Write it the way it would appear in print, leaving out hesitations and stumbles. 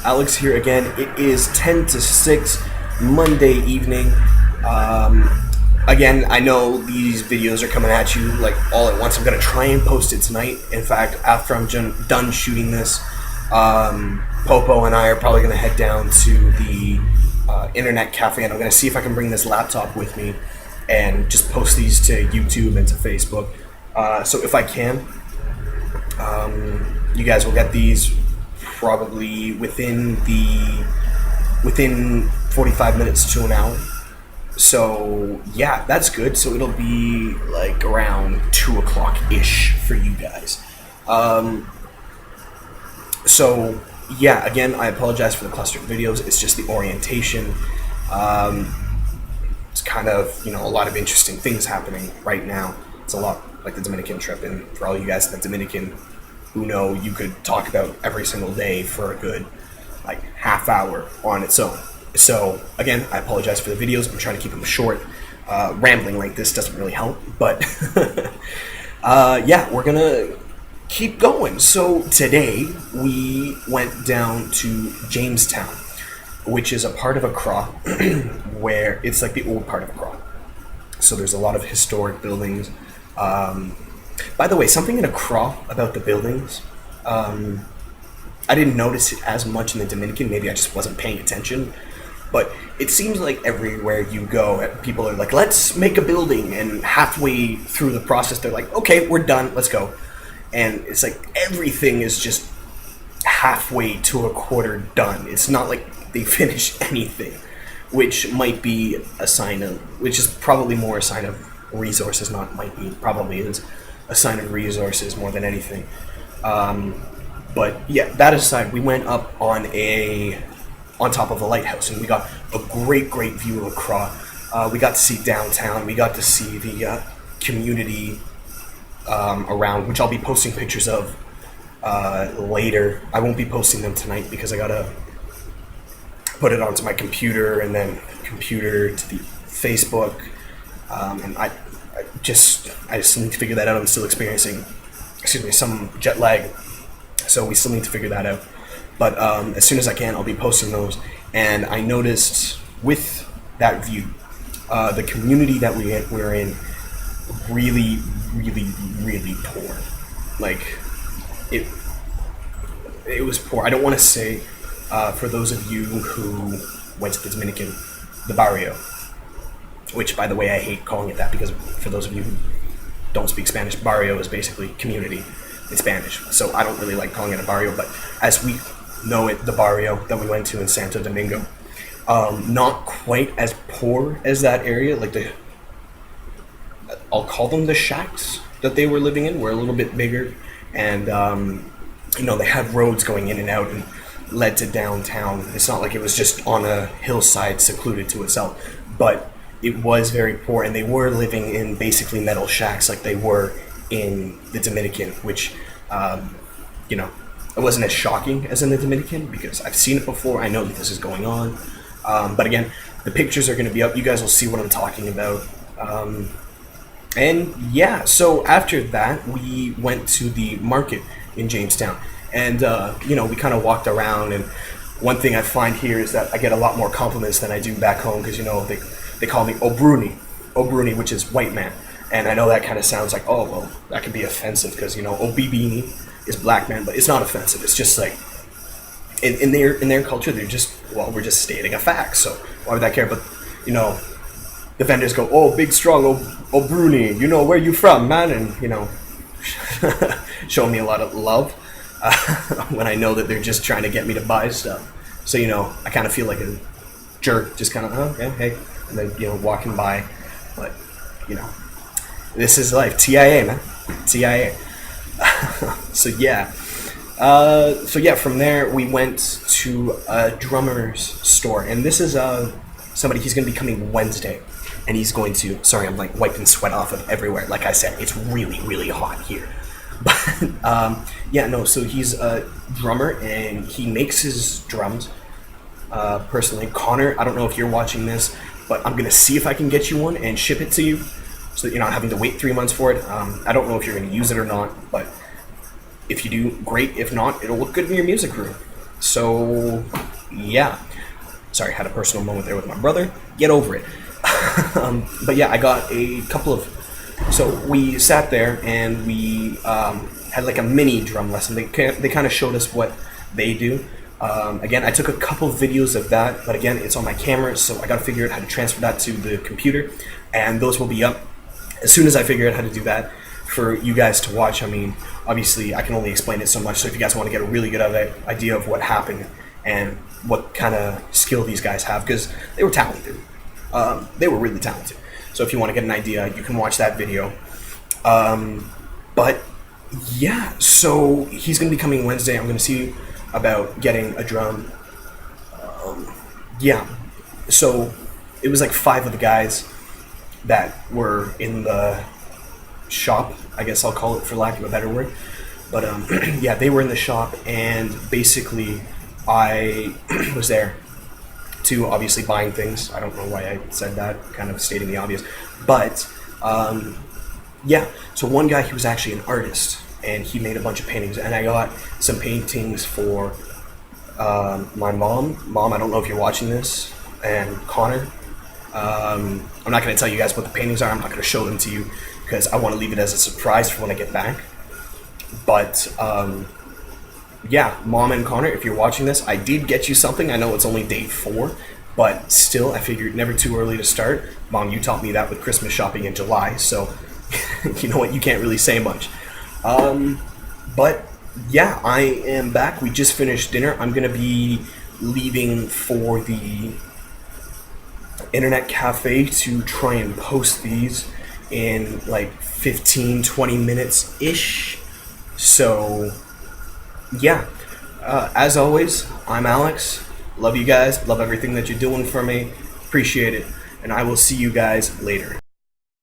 Alex here again. It is 10 to 6 Monday evening. Again, I know these videos are coming at you like all at once. I'm going to try and post it tonight. In fact, after I'm done shooting this, Popo and I are probably going to head down to the internet cafe, and I'm going to see if I can bring this laptop with me and just post these to YouTube and to Facebook. So if I can, you guys will get these probably within 45 minutes to an hour. So yeah, that's good. So it'll be like around 2 o'clock ish for you guys. So yeah, again, I apologize for the clustered videos. It's just the orientation. It's kind of, a lot of interesting things happening right now. It's a lot like the Dominican trip, and for all you guys in the Dominican who know, you could talk about every single day for a good like half hour on its own. So again, I apologize for the videos. I'm trying to keep them short. Rambling like this doesn't really help, but yeah, we're gonna keep going. So today we went down to Jamestown, which is a part of Accra where it's like the old part of Accra. So there's a lot of historic buildings. By the way, something in Accra about the buildings, I didn't notice it as much in the Dominican. Maybe I just wasn't paying attention. But it seems like everywhere you go, people are like, let's make a building. And halfway through the process, they're like, okay, we're done, let's go. And it's like everything is just halfway to a quarter done. It's not like they finish anything, which might be a sign of, which is probably more a sign of resources, not might be, probably is a sign of resources more than anything. But yeah, that aside, we went up on top of a lighthouse, and we got a great view of Accra. We got to see downtown. We got to see the community around, which I'll be posting pictures of later. I won't be posting them tonight because I gotta put it onto my computer and then computer to the Facebook. And I just need to figure that out. I'm still experiencing, some jet lag, so we still need to figure that out. But as soon as I can, I'll be posting those. And I noticed with that view, the community that we're in, really poor. Like it was poor. I don't want to say for those of you who went to the Dominican, the barrio. Which, by the way, I hate calling it that because for those of you who don't speak Spanish, barrio is basically community in Spanish. So I don't really like calling it a barrio, but as we know it, the barrio that we went to in Santo Domingo, not quite as poor as that area. Like I'll call them the shacks that they were living in, were a little bit bigger, and they had roads going in and out and led to downtown. It's not like it was just on a hillside secluded to itself, but it was very poor, and they were living in basically metal shacks like they were in the Dominican, which, it wasn't as shocking as in the Dominican because I've seen it before. I know that this is going on. But again, the pictures are going to be up. You guys will see what I'm talking about. And yeah, so after that, we went to the market in Jamestown. And, we kind of walked around, and one thing I find here is that I get a lot more compliments than I do back home because, they call me Obruni, which is white man. And I know that kind of sounds like, oh, well, that could be offensive because, Obibini is black man, but it's not offensive. It's just like, in their culture, they're just, well, we're just stating a fact, so why would I care? But, the vendors go, oh, big, strong, Obruni, where you from, man? And, showing me a lot of love when I know that they're just trying to get me to buy stuff. So, I kind of feel like a jerk, just kind of, oh, okay, hey. And then, walking by. But, this is life. TIA, man. TIA. So, yeah. From there, we went to a drummer's store. And this is somebody, he's going to be coming Wednesday. And he's going to, sorry, I'm like wiping sweat off of everywhere. Like I said, it's really hot here. But, so he's a drummer, and he makes his drums. Personally, Connor, I don't know if you're watching this, but I'm gonna see if I can get you one and ship it to you, so that you're not having to wait 3 months for it. I don't know if you're gonna use it or not, but if you do, great. If not, it'll look good in your music room. So, yeah. Sorry, I had a personal moment there with my brother. Get over it. But yeah, I got a couple of. So we sat there and we had like a mini drum lesson. They kind of showed us what they do. Again, I took a couple of videos of that, but again, it's on my camera, so I got to figure out how to transfer that to the computer, and those will be up as soon as I figure out how to do that for you guys to watch. I mean, obviously, I can only explain it so much, so if you guys want to get a really good idea of what happened and what kind of skill these guys have, because they were talented. They were really talented. So if you want to get an idea, you can watch that video. But yeah, so he's going to be coming Wednesday. I'm going to see about getting a drum. Yeah, so it was like 5 of the guys that were in the shop, I guess I'll call it for lack of a better word. But yeah, they were in the shop, and basically I was there to obviously buying things. I don't know why I said that, kind of stating the obvious. But yeah, so one guy, he was actually an artist, and he made a bunch of paintings, and I got some paintings for my mom. Mom, I don't know if you're watching this, and Connor. I'm not going to tell you guys what the paintings are. I'm not going to show them to you because I want to leave it as a surprise for when I get back. But yeah, Mom and Connor, if you're watching this, I did get you something. I know it's only day 4, but still, I figured never too early to start. Mom, you taught me that with Christmas shopping in July, so you know what, you can't really say much. But yeah, I am back. We just finished dinner. I'm going to be leaving for the internet cafe to try and post these in like 15-20 minutes ish. So yeah, as always, I'm Alex. Love you guys, love everything that you're doing for me, appreciate it, and I will see you guys later.